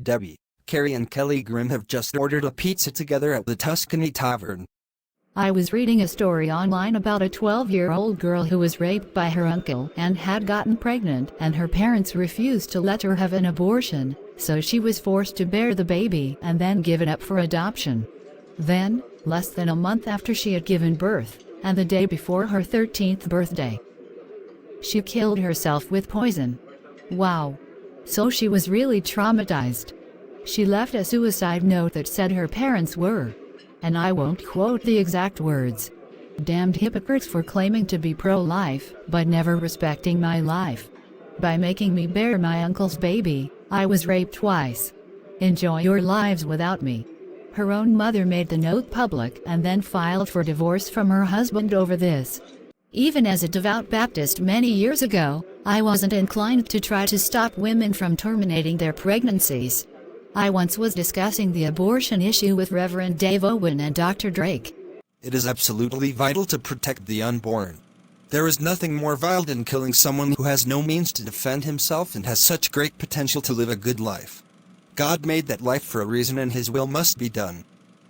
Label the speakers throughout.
Speaker 1: Debbie, Carrie and Kelly Grimm have just ordered a pizza together at the Tuscany Tavern.
Speaker 2: I was reading a story online about a 12-year-old girl who was raped by her uncle and had gotten pregnant, and her parents refused to let her have an abortion, so she was forced to bear the baby and then give it up for adoption. Then, less than a month after she had given birth, and the day before her 13th birthday, she killed herself with poison. Wow. So she was really traumatized. She left a suicide note that said her parents were, and I won't quote the exact words, "damned hypocrites for claiming to be pro-life, but never respecting my life. By making me bear my uncle's baby, I was raped twice. Enjoy your lives without me." Her own mother made the note public and then filed for divorce from her husband over this. Even as a devout Baptist many years ago, I wasn't inclined to try to stop women from terminating their pregnancies. I once was discussing the abortion issue with Reverend Dave Owen and Dr. Drake.
Speaker 1: It is absolutely vital to protect the unborn. There is nothing more vile than killing someone who has no means to defend himself and has such great potential to live a good life. God made that life for a reason and His will must be done.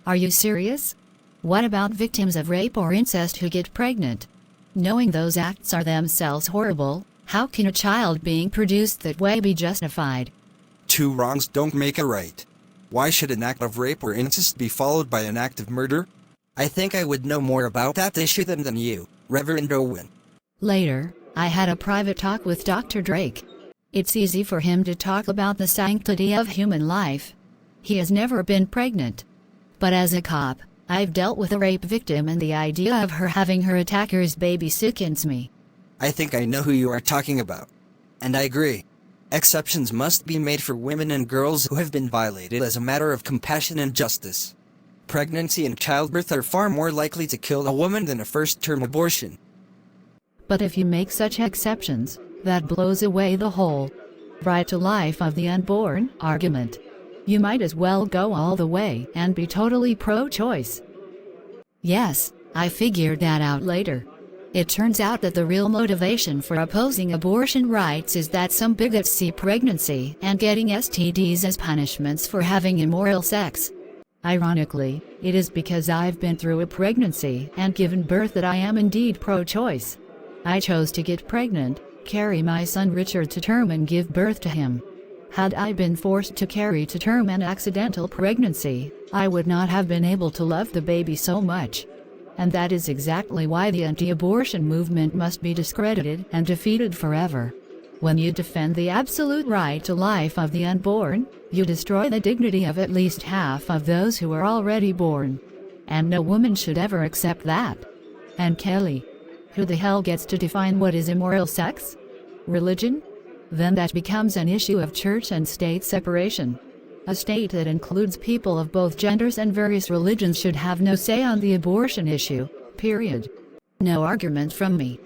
Speaker 2: Are you serious? What about victims of rape or incest who get pregnant? Knowing those acts are themselves horrible, how can a child being produced that way be justified?
Speaker 1: Two wrongs don't make a right. Why should an act of rape or incest be followed by an act of murder? I think I would know more about that issue than you, Reverend Owen.
Speaker 2: Later, I had a private talk with Dr. Drake. It's easy for him to talk about the sanctity of human life. He has never been pregnant. But as a cop, I've dealt with a rape victim, and the idea of her having her attacker's baby sickens me.
Speaker 1: I think I know who you are talking about. And I agree. Exceptions must be made for women and girls who have been violated as a matter of compassion and justice. Pregnancy and childbirth are far more likely to kill a woman than a first-term abortion.
Speaker 2: But if you make such exceptions, that blows away the whole right to life of the unborn argument. You might as well go all the way and be totally pro-choice. Yes, I figured that out later. It turns out that the real motivation for opposing abortion rights is that some bigots see pregnancy and getting STDs as punishments for having immoral sex. Ironically, it is because I've been through a pregnancy and given birth that I am indeed pro-choice. I chose to get pregnant, carry my son Richard to term and give birth to him. Had I been forced to carry to term an accidental pregnancy, I would not have been able to love the baby so much. And that is exactly why the anti-abortion movement must be discredited and defeated forever. When you defend the absolute right to life of the unborn, you destroy the dignity of at least half of those who are already born. And no woman should ever accept that. And Kelly, who the hell gets to define what is immoral sex? Religion? Then that becomes an issue of church and state separation. A state that includes people of both genders and various religions should have no say on the abortion issue, period. No argument from me.